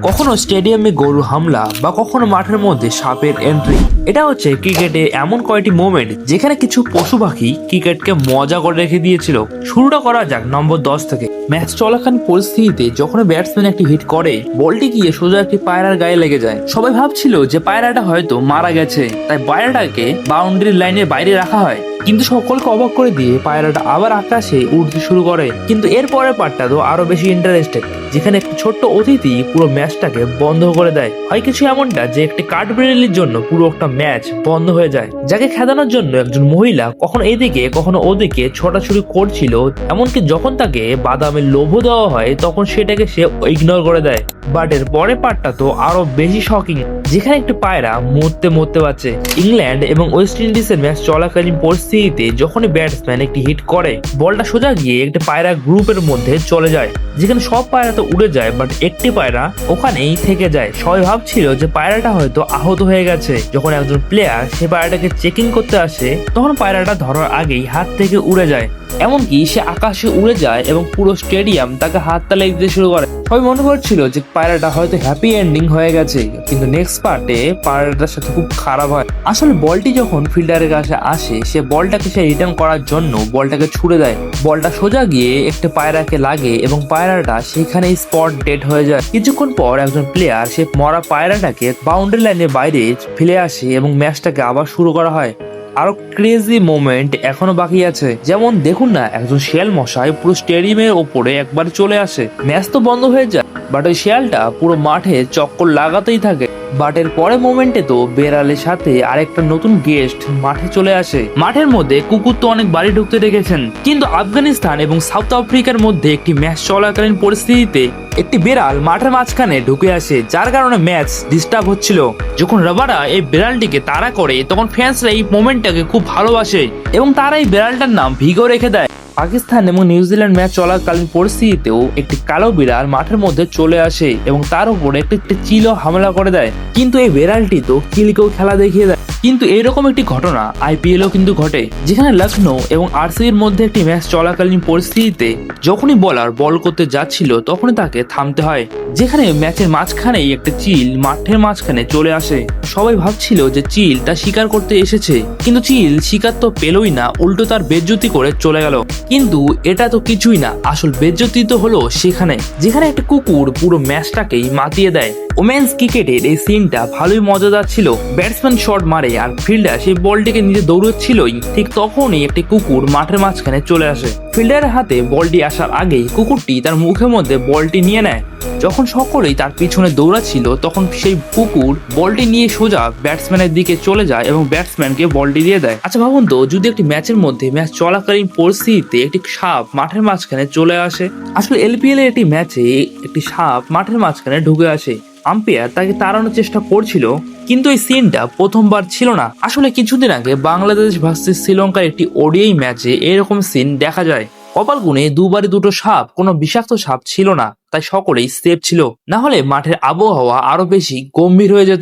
কখনো স্টেডিয়ামে গরু হামলা বা কখনো মাঠের মধ্যে সাপের এন্ট্রি। এটা হচ্ছে ক্রিকেটে এমন কয়েকটি মোমেন্ট যেখানে কিছু পশু পাখি ক্রিকেটকে মজা করে রেখে দিয়েছিল। শুরুটা করা যাক নম্বর 10 থেকে। ম্যাচ চলাকালীন পরিস্থিতিতে যখন ব্যাটসম্যান একটি হিট করে, বলটি গিয়ে সোজা একটি পায়রার গায়ে লেগে যায়। সবাই ভাবছিল যে পায়রাটা হয়তো মারা গেছে, তাই পায়রাটাকে বাউন্ডারি লাইনের বাইরে রাখা হয়। কিন্তু সকলকে অবাক করে দিয়ে পায়রাটা আবার আকাশে উড়তে শুরু করে। কিন্তু এর পরের পার্টটা তো আরো বেশি ইন্টারেস্টেড, যেখানে একটি ছোট্ট অতিথি পুরো ম্যাচটাকে বন্ধ করে দেয়। হয় কিছু এমনটা যে একটি কাঠবিড়ালির জন্য পুরো একটা ম্যাচ বন্ধ হয়ে যায়, যাকে খেদানোর জন্য একজন মহিলা কখনো এদিকে কখনো ওদিকে ছোটাছুটি করছিল। এমনকি যখন তাকে বাদামের লোভও দেওয়া হয়, তখন সেটাকে সে ইগনোর করে দেয়। বাট এর পরের পার্টটা তো আরো বেশি শকিং, যেখানে একটি পায়রা মরতে মরতে পারছে। ইংল্যান্ড এবং ওয়েস্ট ইন্ডিজের ম্যাচ চলাকালীন পরিস্থিতিতে যখনই ব্যাটসম্যান একটি হিট করে, বলটা সোজা গিয়ে একটি পায়রা গ্রুপের মধ্যে চলে যায়, যেখানে সব পায়রা তো উড়ে যায়, বাট একটি পায়রা ওখানেই থেকে যায়। সবাই ভাবছিল যে পায়রাটা হয়তো আহত হয়ে গেছে। যখন একজন প্লেয়ার সে পায়রাটাকে চেকিং করতে আসে, তখন পায়রাটা ধরার আগেই হাত থেকে উড়ে যায়। এমনকি সে আকাশে উড়ে যায় এবং পুরো স্টেডিয়াম তাকে হাততালি দিতে শুরু করে। সবাই মনে করছিল যে পায়রাটা হয়তো হ্যাপি এন্ডিং হয়ে গেছে, কিন্তু নেক্সট পার্টে পায়রাটার সাথে খুব খারাপ হয়। আসলে বলটি যখন ফিল্ডারের কাছে আসে, সে বলটাকে সে রিটার্ন করার জন্য বলটাকে ছুড়ে দেয়। বলটা সোজা গিয়ে একটা পায়রাকে লাগে এবং পায়রাটা সেখানেই স্পট ডেড হয়ে যায়। কিছুক্ষণ পর একজন প্লেয়ার সে মরা পায়রাটাকে বাউন্ডারি লাইনের বাইরে ফেলে আসে এবং ম্যাচটাকে আবার শুরু করা হয়। আরো ক্রেজি মোমেন্ট এখনো বাকি আছে, যেমন দেখুন না, একজন শিয়াল মশাই পুরো স্টেডিয়ামের ওপরে একবার চলে আসে। ম্যাচ তো বন্ধ হয়ে যায়, বাট ওই শিয়ালটা পুরো মাঠে চক্কর লাগাতেই থাকে। বাট এর পরে মোমেন্টে তো বেড়ালের সাথে আরেকটা নতুন গেস্ট মাঠে চলে আসে। মাঠের মধ্যে কুকুর তো অনেক বাড়ি ঢুকতে দেখেছেন, কিন্তু আফগানিস্তান এবং সাউথ আফ্রিকার মধ্যে একটি ম্যাচ চলাকালীন পরিস্থিতিতে একটি বিড়াল মাঠের মাঝখানে ঢুকে আসে, যার কারণে ম্যাচ ডিস্টার্ব হচ্ছিল। যখন রাবারা এই বিড়ালটিকে তাড়া করে, তখন ফ্যান্সরা এই মোমেন্টটাকে খুব ভালোবাসে এবং তারা এই বিড়ালটার নাম ভিগো রেখে দেয়। পাকিস্তান এবং নিউজিল্যান্ড ম্যাচ চলাকালীন পরিস্থিতিতেও একটি কালো বিড়াল মাঠের মধ্যে চলে আসে এবং তার উপরে একটি চিলও হামলা করে দেয়। কিন্তু এই বিড়ালটি তো কিলকেও খেলা দেখিয়ে দেয়। কিন্তু এরকম একটি ঘটনা আইপিএলও কিন্তু ঘটে, যেখানে লখনৌ এবং আরসিবির মধ্যে একটি ম্যাচ চলাকালীন পরিস্থিতিতে যখনই বলার বল করতে যাচ্ছিল, তখনই তাকে থামতে হয়, যেখানে ম্যাচের মাঝখানেই একটা চিল মাঠের মাঝখানে চলে আসে। সবাই ভাবছিল যে চিল তা শিকার করতে এসেছে, কিন্তু চিল শিকার তো পেলই না, উল্টো তার বেজ্জতি করে চলে গেল। কিন্তু এটা তো কিছুই না, আসল বেজ্জতি তো হলো সেখানে, যেখানে একটা কুকুর পুরো ম্যাচটাকেই মাতিয়ে দেয়। ওমেন্স ক্রিকেটের এই সিনটা ভালোই মজাদার ছিল। ব্যাটসম্যান শট মারে আর ফিল্ডার সেই বলটিকে নিজে দৌড়চ্ছিলই, ঠিক তখনই একটি কুকুর মাঠের মাঝখানে চলে আসে। ফিল্ডারের হাতে বলটি আসার আগেই কুকুরটি তার মুখের মধ্যে বলটি নিয়ে নেয়। যখন সকলেই তার পিছনে দৌড়াচ্ছিল, তখন সেই কুকুর বলটি নিয়ে সোজা ব্যাটসম্যানের দিকে চলে যায় এবং ব্যাটসম্যানকে বলটি দিয়ে দেয়। আচ্ছা ভাবুন তো, যদি একটি ম্যাচের মধ্যে ম্যাচ চলাকালীন পরিস্থিতিতে একটি সাপ মাঠের মাঝখানে চলে আসে। আসলে এলপিএল এর একটি ম্যাচে একটি সাপ মাঠের মাঝখানে ঢুকে আসে। আম্পায়ার তাকে তাড়ানোর চেষ্টা করছিল, কিন্তু এই সিনটা প্রথমবার ছিল না। আসলে কিছুদিন আগে বাংলাদেশ ভার্সেস শ্রীলঙ্কার একটি ওডিআই ম্যাচে এরকম সিন দেখা যায়। কপাল গুনে দুবারে দুটো সাপ কোনো বিষাক্ত সাপ ছিল না, তাই সকলেই সেফ ছিল। না হলে মাঠের আবহাওয়া আরো বেশি গম্ভীর হয়ে যেত।